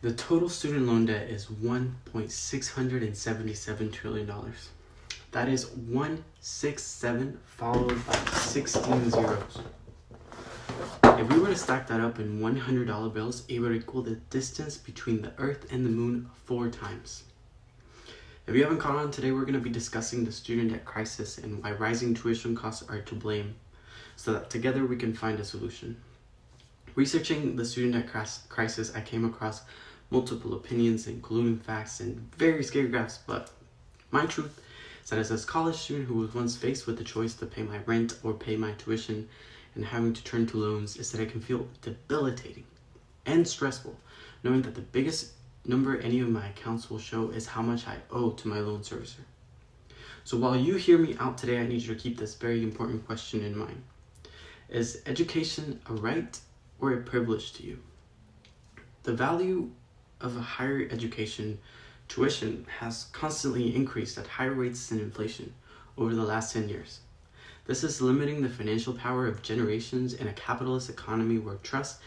The total student loan debt is $1.677 trillion. That is 167 followed by 16 zeros. If we were to stack that up in $100 bills, it would equal the distance between the Earth and the Moon 4 times. If you haven't caught on, today we're going to be discussing the student debt crisis and why rising tuition costs are to blame, so that together we can find a solution. Researching the student debt crisis, I came across multiple opinions, including facts and very scary graphs, but my truth is that as a college student who was once faced with the choice to pay my rent or pay my tuition and having to turn to loans, is that I can feel debilitating and stressful knowing that the biggest number any of my accounts will show is how much I owe to my loan servicer. So while you hear me out today, I need you to keep this very important question in mind. Is education a right or a privilege to you? The value of a higher education tuition has constantly increased at higher rates than inflation over the last 10 years. This is limiting the financial power of generations in a capitalist economy where trust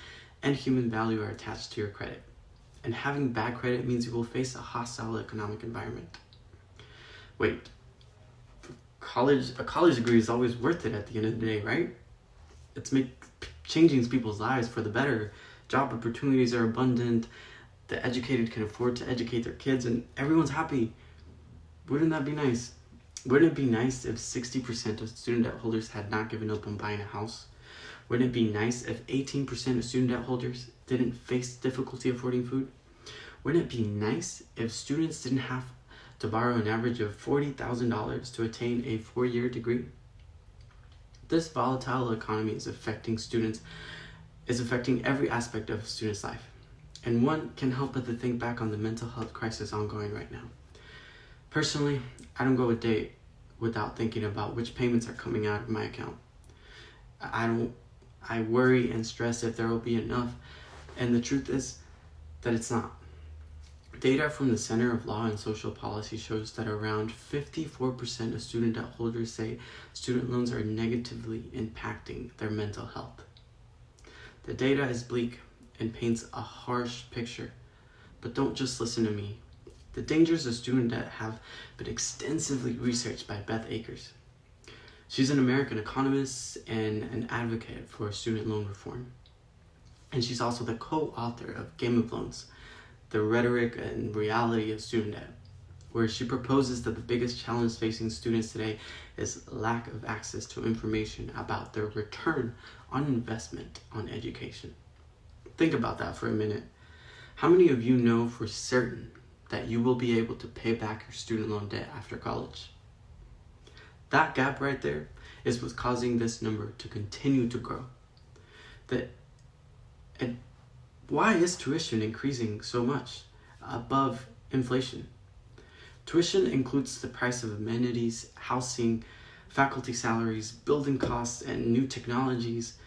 and human value are attached to your credit. And having bad credit means you will face a hostile economic environment. Wait, a college degree is always worth it at the end of the day, right? It's changing people's lives for the better. Job opportunities are abundant. The educated can afford to educate their kids and everyone's happy. Wouldn't that be nice? Wouldn't it be nice if 60% of student debt holders had not given up on buying a house? Wouldn't it be nice if 18% of student debt holders didn't face difficulty affording food? Wouldn't it be nice if students didn't have to borrow an average of $40,000 to attain a 4-year degree? This volatile economy is affecting every aspect of a student's life. And one can help but to think back on the mental health crisis ongoing right now. Personally, I don't go a day without thinking about which payments are coming out of my account. I worry and stress if there will be enough, and the truth is that it's not. Data from the Center of Law and Social Policy shows that around 54% of student debt holders say student loans are negatively impacting their mental health. The data is bleak and paints a harsh picture, but don't just listen to me. The dangers of student debt have been extensively researched by Beth Akers. She's an American economist and an advocate for student loan reform. And she's also the co-author of Game of Loans, The Rhetoric and Reality of Student Debt, where she proposes that the biggest challenge facing students today is lack of access to information about their return on investment on education. Think about that for a minute. How many of you know for certain that you will be able to pay back your student loan debt after college? That gap right there is what's causing this number to continue to grow. And why is tuition increasing so much above inflation? Tuition includes the price of amenities, housing, faculty salaries, building costs, and new technologies.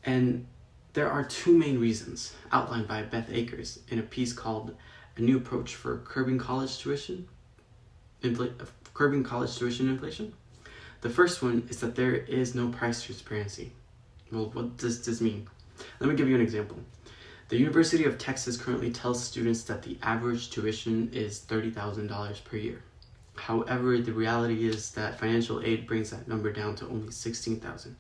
And there are two main reasons outlined by Beth Akers in a piece called A New Approach for Curbing College Tuition Inflation. The first one is that there is no price transparency. Well, what does this mean? Let me give you an example. The University of Texas currently tells students that the average tuition is $30,000 per year. However, the reality is that financial aid brings that number down to only $16,000.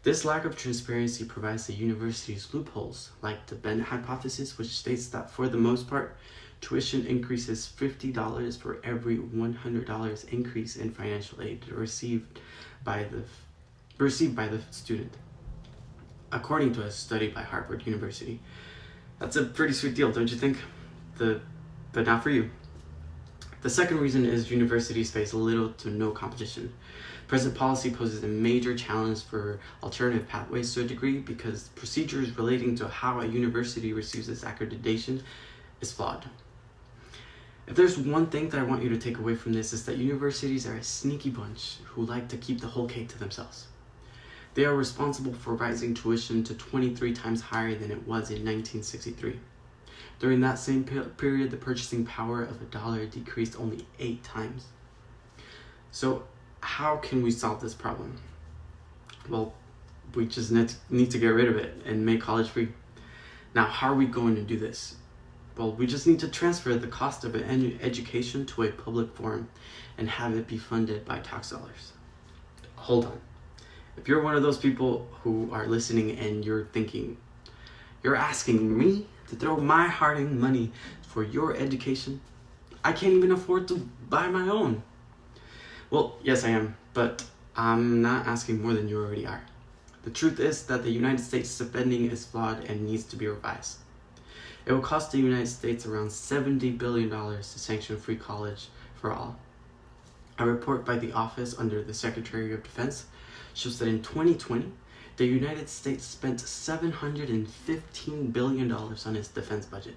This lack of transparency provides the university's loopholes, like the Bennett hypothesis, which states that for the most part, tuition increases $50 for every $100 increase in financial aid received by the student, according to a study by Harvard University. That's a pretty sweet deal, don't you think? But not for you. The second reason is universities face little to no competition. Present policy poses a major challenge for alternative pathways to a degree because procedures relating to how a university receives its accreditation is flawed. If there's one thing that I want you to take away from this, is that universities are a sneaky bunch who like to keep the whole cake to themselves. They are responsible for rising tuition to 23 times higher than it was in 1963. During that same period, the purchasing power of $1 decreased only 8 times. So how can we solve this problem? Well, we just need to get rid of it and make college free. Now, how are we going to do this? Well, we just need to transfer the cost of an education to a public forum and have it be funded by tax dollars. Hold on. If you're one of those people who are listening and you're thinking, you're asking me to throw my hard-earned money for your education, I can't even afford to buy my own. Well, yes I am, but I'm not asking more than you already are. The truth is that the United States spending is flawed and needs to be revised. It will cost the United States around $70 billion to sanction free college for all. A report by the Office under the Secretary of Defense shows that in 2020, the United States spent $715 billion on its defense budget,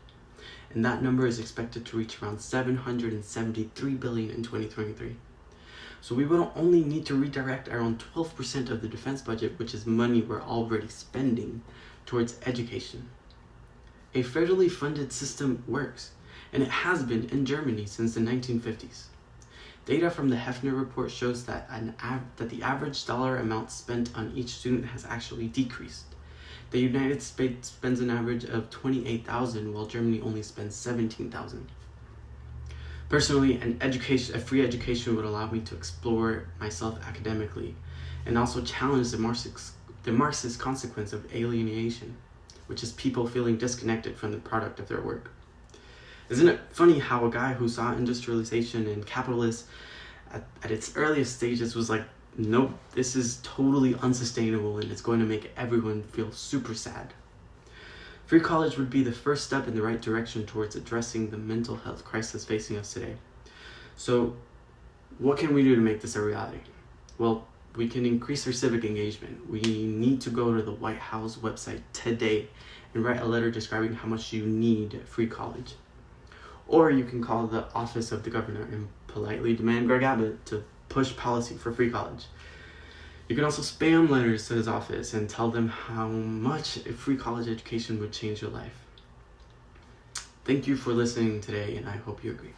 and that number is expected to reach around $773 billion in 2023. So we will only need to redirect around 12% of the defense budget, which is money we're already spending, towards education. A federally funded system works, and it has been in Germany since the 1950s. Data from the Hefner report shows that the average dollar amount spent on each student has actually decreased. The United States spends an average of $28,000, while Germany only spends $17,000. Personally, a free education would allow me to explore myself academically and also challenge the Marxist consequence of alienation, which is people feeling disconnected from the product of their work. Isn't it funny how a guy who saw industrialization and capitalism at its earliest stages was like, nope, this is totally unsustainable and it's going to make everyone feel super sad. Free college would be the first step in the right direction towards addressing the mental health crisis facing us today. So, what can we do to make this a reality? Well, we can increase our civic engagement. We need to go to the White House website today and write a letter describing how much you need free college. Or you can call the office of the governor and politely demand Greg Abbott to push policy for free college. You can also spam letters to his office and tell them how much a free college education would change your life. Thank you for listening today, and I hope you agree.